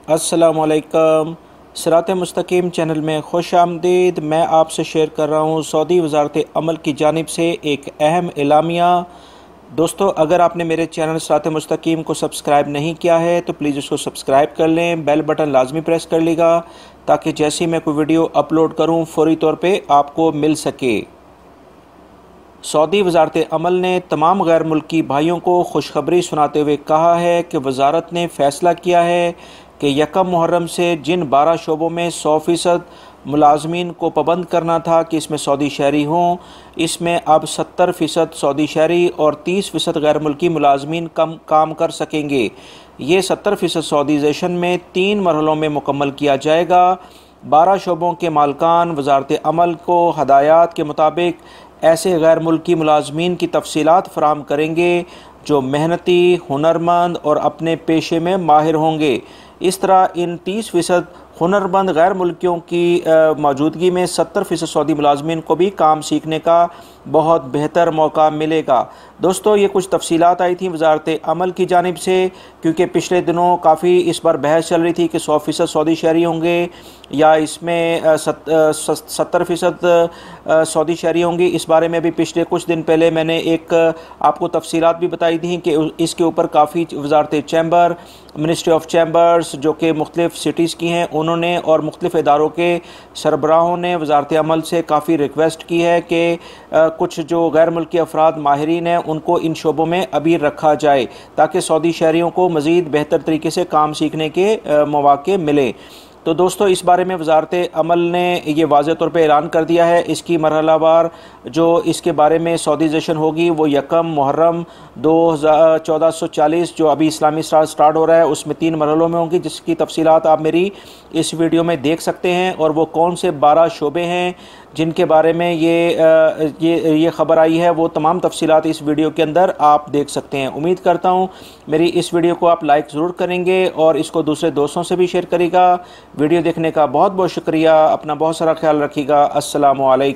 अस्सलामुअलैकुम। सिरात मुस्तकीम चैनल में खुश आमदीद। मैं आपसे शेयर कर रहा हूँ सऊदी वज़ारत अमल की जानिब से एक अहम एलामिया। दोस्तों, अगर आपने मेरे चैनल सिरात मुस्तकीम को सब्सक्राइब नहीं किया है तो प्लीज़ उसको सब्सक्राइब कर लें, बेल बटन लाजमी प्रेस कर लीजिएगा ताकि जैसे ही मैं कोई वीडियो अपलोड करूँ फ़ौरी तौर पर आपको मिल सके। सऊदी वज़ारत अमल ने तमाम गैर मुल्की भाइयों को खुशखबरी सुनाते हुए कहा है कि वज़ारत ने फ़ैसला किया है कि यकम मुहर्रम से जिन 12 शोबों में 100% मुलाजमीन को पाबंद करना था कि इसमें सऊदी शहरी हों, इसमें अब 70% सऊदी शहरी और 30% गैर मुल्की मुलाजमीन कम काम कर सकेंगे। ये 70% सऊदीज़ेशन में 3 मरहलों में मुकम्मल किया जाएगा। 12 शोबों के मालकान वज़ारत अमल को हदायत के मुताबिक ऐसे गैर मुल्की मुलाजमीन की तफसीलात फराहम करेंगे जो मेहनती, हुनरमंद और अपने पेशे में माहिर होंगे। इस तरह इन 30% हुनरमंद गैर मुल्कियों की मौजूदगी में 70% सऊदी मुलाजमीन को भी काम सीखने का बहुत बेहतर मौका मिलेगा। दोस्तों, ये कुछ तफसीलात आई थी वज़ारत अमल की जानिब से, क्योंकि पिछले दिनों काफ़ी इस बार बहस चल रही थी कि 100% सऊदी शहरी होंगे या इसमें 70% सऊदी शहरी होंगी। इस बारे में भी पिछले कुछ दिन पहले मैंने एक आपको तफसीलात भी बताई थी कि इसके ऊपर काफ़ी वज़ारत चैम्बर, मिनिस्ट्री ऑफ चैम्बर्स जो कि मुख्तलिफ़ सिटीज़ की हैं, उन्होंने और मुख्तलिफ़ इदारों के सरबराहों ने वज़ारत अमल से काफ़ी रिक्वेस्ट की है कि कुछ जो गैर मुल्की अफराद माहिरीन हैं उनको इन शोबों में अभी रखा जाए ताकि सऊदी शहरियों को मज़ीद बेहतर तरीके से काम सीखने के मौके मिले। तो दोस्तों, इस बारे में वज़ारत अमल ने ये वाज़ेह तौर पे ऐलान कर दिया है। इसकी मरहलावार जो इसके बारे में सऊदीज़ेशन होगी वो यकम मुहर्रम 1440 जो अभी इस्लामी साल स्टार्ट हो रहा है उसमें 3 मरहलों में होंगी, जिसकी तफसीलात आप मेरी इस वीडियो में देख सकते हैं। और वो कौन से 12 शोबे हैं जिनके बारे में ये ख़बर आई है, वो तमाम तफसीलात इस वीडियो के अंदर आप देख सकते हैं। उम्मीद करता हूँ मेरी इस वीडियो को आप लाइक ज़रूर करेंगे और इसको दूसरे दोस्तों से भी शेयर करेगा। वीडियो देखने का बहुत बहुत शुक्रिया। अपना बहुत सारा ख्याल रखिएगा। अस्सलामु अलैकुम।